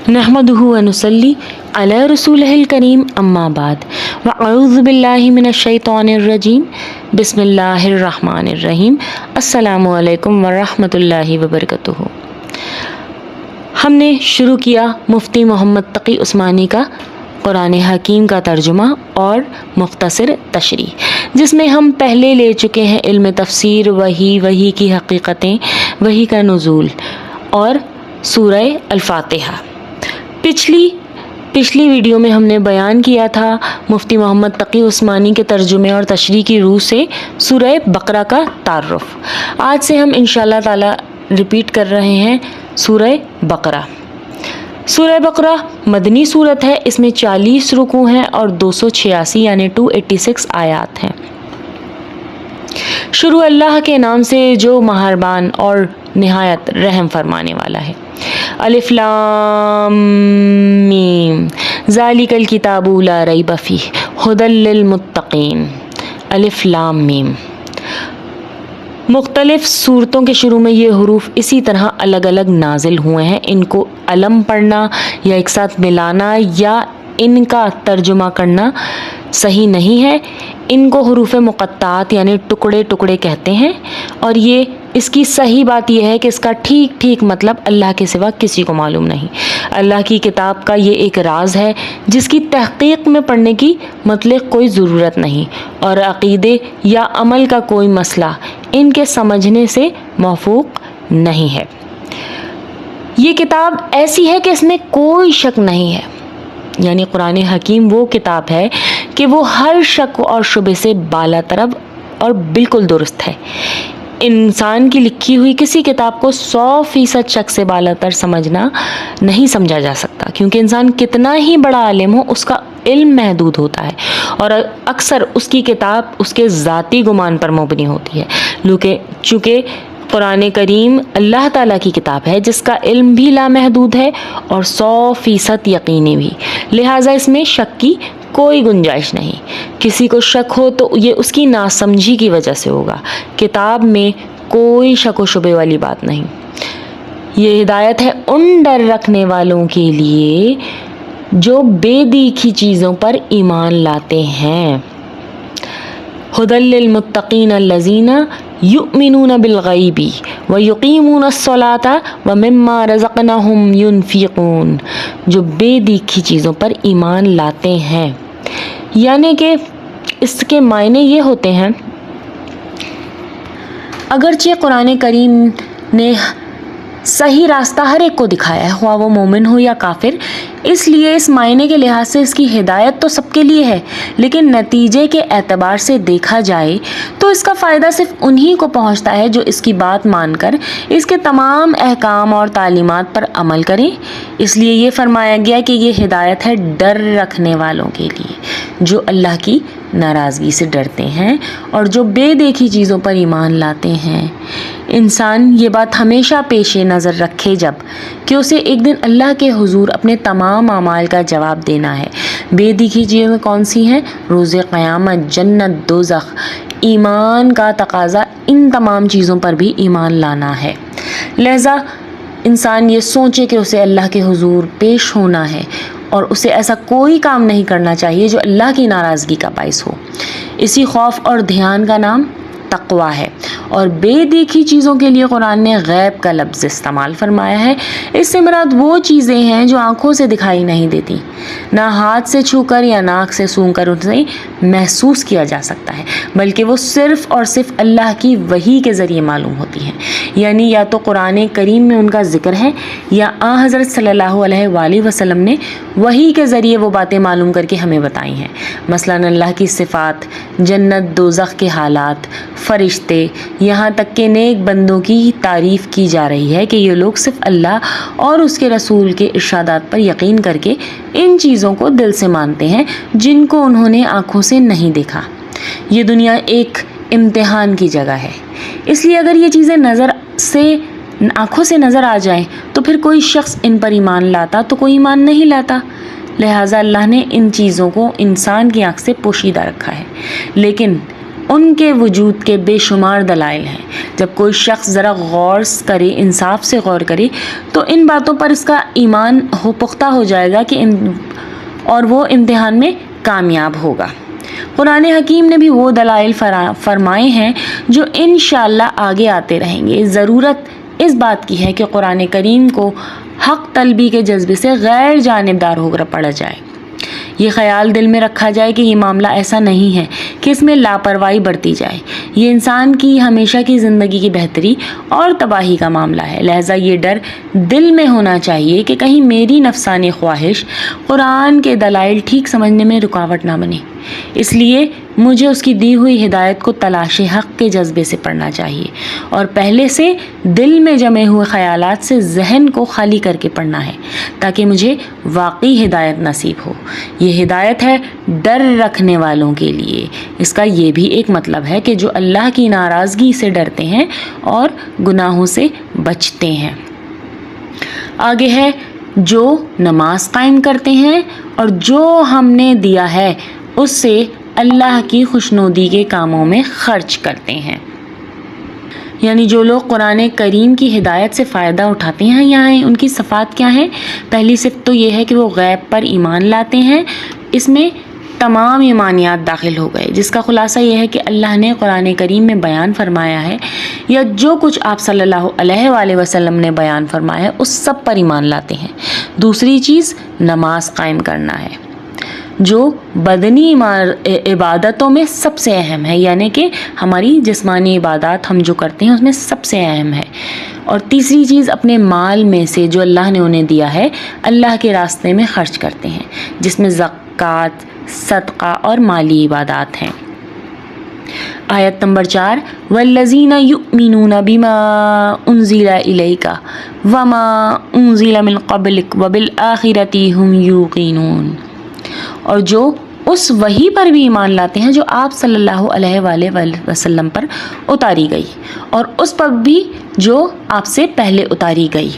نحمدہ ونصلی علی رسولہ الکریم اما بعد واعوذ باللہ من الشیطان الرجیم بسم اللہ الرحمن الرحیم السلام علیکم ورحمۃ اللہ وبرکاتہ۔ ہم نے شروع کیا مفتی محمد تقی عثمانی کا قرآن حکیم کا ترجمہ اور مختصر تشریح، جس میں ہم پہلے لے چکے ہیں علم تفسیر، وحی کی حقیقتیں، وحی کا نزول اور سورہ الفاتحہ۔ پچھلی ویڈیو میں ہم نے بیان کیا تھا مفتی محمد تقی عثمانی کے ترجمے اور تشریح کی روح سے سورہ بقرہ کا تعارف۔ آج سے ہم انشاءاللہ تعالی ریپیٹ کر رہے ہیں سورہ بقرہ۔ سورہ بقرہ مدنی صورت ہے، اس میں 40 رکوع ہیں اور 286 یعنی 286 آیات ہیں۔ شروع اللہ کے نام سے جو مہربان اور نہایت رحم فرمانے والا ہے۔ الف لام میم ذالک الکتاب لا ریب فیہ ھدی للمتقین۔ الف لام میم۔ مختلف صورتوں کے شروع میں یہ حروف اسی طرح الگ الگ نازل ہوئے ہیں۔ ان کو علم پڑھنا یا ایک ساتھ ملانا یا ان کا ترجمہ کرنا صحیح نہیں ہے۔ ان کو حروف مقطعات یعنی ٹکڑے ٹکڑے کہتے ہیں، اور یہ اس کی صحیح بات یہ ہے کہ اس کا ٹھیک مطلب اللہ کے سوا کسی کو معلوم نہیں۔ اللہ کی کتاب کا یہ ایک راز ہے جس کی تحقیق میں پڑھنے کی مطلق کوئی ضرورت نہیں، اور عقیدے یا عمل کا کوئی مسئلہ ان کے سمجھنے سے موفوق نہیں ہے۔ یہ کتاب ایسی ہے کہ اس میں کوئی شک نہیں ہے، یعنی قرآن حکیم وہ کتاب ہے کہ وہ ہر شک اور شبہ سے بالا تر اور بالکل درست ہے۔ انسان کی لکھی ہوئی کسی کتاب کو 100% شک سے بالا تر سمجھنا نہیں سمجھا جا سکتا، کیونکہ انسان کتنا ہی بڑا عالم ہو اس کا علم محدود ہوتا ہے، اور اکثر اس کی کتاب اس کے ذاتی گمان پر مبنی ہوتی ہے۔ چونکہ قرآن کریم اللہ تعالیٰ کی کتاب ہے جس کا علم بھی لامحدود ہے اور 100% یقینی بھی، لہٰذا اس میں شک کی کوئی گنجائش نہیں۔ کسی کو شک ہو تو یہ اس کی ناسمجھی کی وجہ سے ہوگا۔ کتاب میں کوئی شک و شبے والی بات نہیں۔ یہ ہدایت ہے ان ڈر رکھنے والوں کے لیے جو بے دیکھی چیزوں پر ایمان لاتے ہیں۔ ھدی للمتقین الذین یؤمنون بالغیب ویقیمون الصلاۃ ومما رزقناہم ینفقون۔ جو بے دیکھی چیزوں پر ایمان لاتے ہیں، یعنی کہ اس کے معنی یہ ہوتے ہیں، اگرچہ قرآن کریم نے صحیح راستہ ہر ایک کو دکھایا ہے، خواہ وہ مومن ہو یا کافر، اس لیے اس معنی کے لحاظ سے اس کی ہدایت تو سب کے لیے ہے، لیکن نتیجے کے اعتبار سے دیکھا جائے تو اس کا فائدہ صرف انہی کو پہنچتا ہے جو اس کی بات مان کر اس کے تمام احکام اور تعلیمات پر عمل کریں۔ اس لیے یہ فرمایا گیا کہ یہ ہدایت ہے ڈر رکھنے والوں کے لیے جو اللہ کی ناراضگی سے ڈرتے ہیں اور جو بے دیکھی چیزوں پر ایمان لاتے ہیں۔ انسان یہ بات ہمیشہ پیش نظر رکھے جب کہ اسے ایک دن اللہ کے حضور اپنے تمام اعمال کا جواب دینا ہے۔ بے دیکھی چیزیں کون سی ہیں؟ روز قیامت، جنت، دوزخ۔ ایمان کا تقاضا ان تمام چیزوں پر بھی ایمان لانا ہے، لہذا انسان یہ سوچے کہ اسے اللہ کے حضور پیش ہونا ہے اور اسے ایسا کوئی کام نہیں کرنا چاہیے جو اللہ کی ناراضگی کا باعث ہو۔ اسی خوف اور دھیان کا نام تقویٰ ہے، اور بے دیکھی چیزوں کے لیے قرآن نے غیب کا لفظ استعمال فرمایا ہے۔ اس سے مراد وہ چیزیں ہیں جو آنکھوں سے دکھائی نہیں دیتی، نہ ہاتھ سے چھو کر یا ناک سے سونگھ کر انہیں محسوس کیا جا سکتا ہے، بلکہ وہ صرف اور صرف اللہ کی وحی کے ذریعے معلوم ہوتی ہیں، یعنی یا تو قرآن کریم میں ان کا ذکر ہے یا آن حضرت صلی اللہ علیہ وآلہ وسلم نے وحی کے ذریعے وہ باتیں معلوم کر کے ہمیں بتائی ہیں۔ مثلاً اللہ کی صفات، جنت دوزخ کے حالات، فرشتے، یہاں تک کہ نیک بندوں کی تعریف کی جا رہی ہے کہ یہ لوگ صرف اللہ اور اس کے رسول کے ارشادات پر یقین کر کے ان چیزوں کو دل سے مانتے ہیں جن کو انہوں نے آنکھوں سے نہیں دیکھا۔ یہ دنیا ایک امتحان کی جگہ ہے، اس لیے اگر یہ چیزیں آنکھوں سے نظر آ جائیں تو پھر کوئی شخص ان پر ایمان لاتا تو کوئی ایمان نہیں لاتا۔ لہٰذا اللہ نے ان چیزوں کو انسان کی آنکھ سے پوشیدہ رکھا ہے، لیکن ان کے وجود کے بے شمار دلائل ہیں۔ جب کوئی شخص ذرا غور کرے، انصاف سے غور کرے، تو ان باتوں پر اس کا ایمان پختہ ہو جائے گا کہ اور وہ امتحان میں کامیاب ہوگا۔ قرآن حکیم نے بھی وہ دلائل فرمائے ہیں جو انشاءاللہ آگے آتے رہیں گے۔ ضرورت اس بات کی ہے کہ قرآن کریم کو حق طلبی کے جذبے سے غیر جانبدار ہو کر پڑھا جائے۔ یہ خیال دل میں رکھا جائے کہ یہ معاملہ ایسا نہیں ہے کہ اس میں لاپرواہی برتی جائے۔ یہ انسان کی ہمیشہ کی زندگی کی بہتری اور تباہی کا معاملہ ہے، لہٰذا یہ ڈر دل میں ہونا چاہیے کہ کہیں میری نفسانی خواہش قرآن کے دلائل ٹھیک سمجھنے میں رکاوٹ نہ بنے۔ اس لیے مجھے اس کی دی ہوئی ہدایت کو تلاش حق کے جذبے سے پڑھنا چاہیے اور پہلے سے دل میں جمے ہوئے خیالات سے ذہن کو خالی کر کے پڑھنا ہے تاکہ مجھے واقعی ہدایت نصیب ہو۔ یہ ہدایت ہے ڈر رکھنے والوں کے لیے۔ اس کا یہ بھی ایک مطلب ہے کہ جو اللہ کی ناراضگی سے ڈرتے ہیں اور گناہوں سے بچتے ہیں۔ آگے ہے جو نماز قائم کرتے ہیں اور جو ہم نے دیا ہے اس سے اللہ کی خوشنودی کے کاموں میں خرچ کرتے ہیں۔ یعنی جو لوگ قرآن کریم کی ہدایت سے فائدہ اٹھاتے ہیں، یہاں ان کی صفات کیا ہیں؟ پہلی صفت تو یہ ہے کہ وہ غیب پر ایمان لاتے ہیں۔ اس میں تمام ایمانیات داخل ہو گئے، جس کا خلاصہ یہ ہے کہ اللہ نے قرآن کریم میں بیان فرمایا ہے یا جو کچھ آپ صلی اللہ علیہ وآلہ وسلم نے بیان فرمایا ہے اس سب پر ایمان لاتے ہیں۔ دوسری چیز نماز قائم کرنا ہے جو بدنی عبادتوں میں سب سے اہم ہے، یعنی کہ ہماری جسمانی عبادات ہم جو کرتے ہیں اس میں سب سے اہم ہے۔ اور تیسری چیز اپنے مال میں سے جو اللہ نے انہیں دیا ہے اللہ کے راستے میں خرچ کرتے ہیں، جس میں زکوٰۃ، صدقہ اور مالی عبادات ہیں۔ آیت نمبر 4 والذین یؤمنون بما انزل الیک وما انزل من قبلک وبالآخرۃ ہم یوقنون، اور جو اس وحی پر بھی ایمان لاتے ہیں جو آپ صلی اللہ علیہ وآلہ وسلم پر اتاری گئی اور اس پر بھی جو آپ سے پہلے اتاری گئی،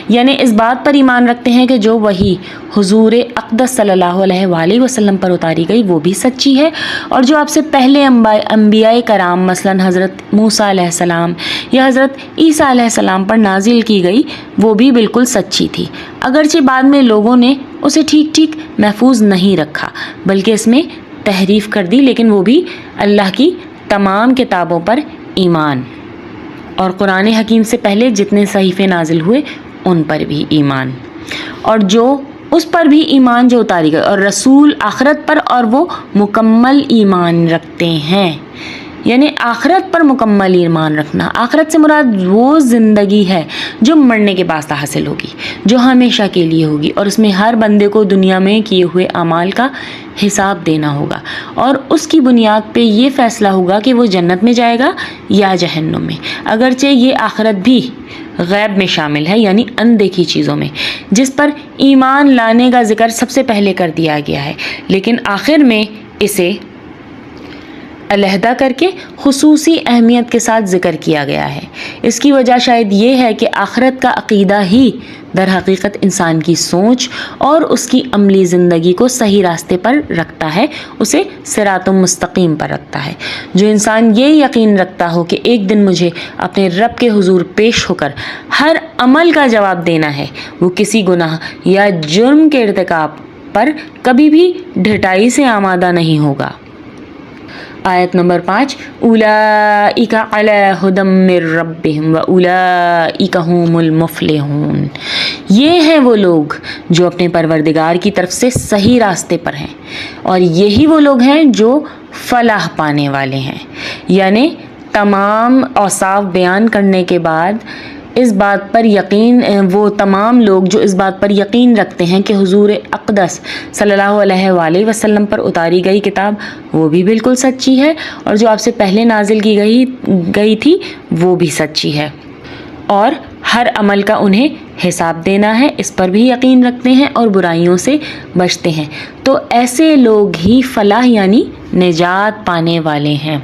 یعنی اس بات پر ایمان رکھتے ہیں کہ جو وحی حضور اقدس صلی اللہ علیہ وآلہ وسلم پر اتاری گئی وہ بھی سچی ہے، اور جو آپ سے پہلے انبیاء کرام مثلا حضرت موسیٰ علیہ السلام یا حضرت عیسیٰ علیہ السلام پر نازل کی گئی وہ بھی بالکل سچی تھی، اگرچہ بعد میں لوگوں نے اسے ٹھیک محفوظ نہیں رکھا بلکہ اس میں تحریف کر دی، لیکن وہ بھی اللہ کی تمام کتابوں پر ایمان، اور قرآن حکیم سے پہلے جتنے صحیفے نازل ہوئے ان پر بھی ایمان، اور جو اس پر بھی ایمان جو اتاری گئی، اور رسول آخرت پر، اور وہ مکمل ایمان رکھتے ہیں، یعنی آخرت پر مکمل ایمان رکھنا۔ آخرت سے مراد وہ زندگی ہے جو مرنے کے بعد حاصل ہوگی، جو ہمیشہ کے لیے ہوگی، اور اس میں ہر بندے کو دنیا میں کیے ہوئے اعمال کا حساب دینا ہوگا، اور اس کی بنیاد پہ یہ فیصلہ ہوگا کہ وہ جنت میں جائے گا یا جہنم میں۔ اگرچہ یہ آخرت بھی غیب میں شامل ہے، یعنی اندیکھی چیزوں میں، جس پر ایمان لانے کا ذکر سب سے پہلے کر دیا گیا ہے، لیکن آخر میں اسے علیحدہ کر کے خصوصی اہمیت کے ساتھ ذکر کیا گیا ہے۔ اس کی وجہ شاید یہ ہے کہ آخرت کا عقیدہ ہی در حقیقت انسان کی سوچ اور اس کی عملی زندگی کو صحیح راستے پر رکھتا ہے، اسے صراط مستقیم پر رکھتا ہے۔ جو انسان یہ یقین رکھتا ہو کہ ایک دن مجھے اپنے رب کے حضور پیش ہو کر ہر عمل کا جواب دینا ہے، وہ کسی گناہ یا جرم کے ارتکاب پر کبھی بھی ڈھٹائی سے آمادہ نہیں ہوگا۔ آیت نمبر 5 اولئک علی ھدی من ربہم واولئک ھم المفلحون، یہ ہیں وہ لوگ جو اپنے پروردگار کی طرف سے صحیح راستے پر ہیں، اور یہی وہ لوگ ہیں جو فلاح پانے والے ہیں۔ یعنی تمام اوصاف بیان کرنے کے بعد اس بات پر یقین، وہ تمام لوگ جو اس بات پر یقین رکھتے ہیں کہ حضور اقدس صلی اللہ علیہ وآلہ وسلم پر اتاری گئی کتاب وہ بھی بالکل سچی ہے، اور جو آپ سے پہلے نازل کی گئی تھی وہ بھی سچی ہے، اور ہر عمل کا انہیں حساب دینا ہے، اس پر بھی یقین رکھتے ہیں اور برائیوں سے بچتے ہیں، تو ایسے لوگ ہی فلاح یعنی نجات پانے والے ہیں۔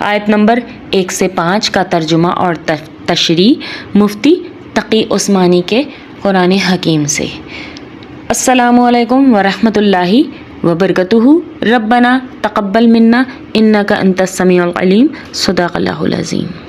آیت نمبر 1 سے 5 کا ترجمہ اور تشریح مفتی تقی عثمانی کے قرآن حکیم سے۔ السلام علیکم ورحمۃ اللہ وبرکاتہ۔ ربنا تقبل منا انک انت السمیع العلیم۔ صدق اللہ العظیم۔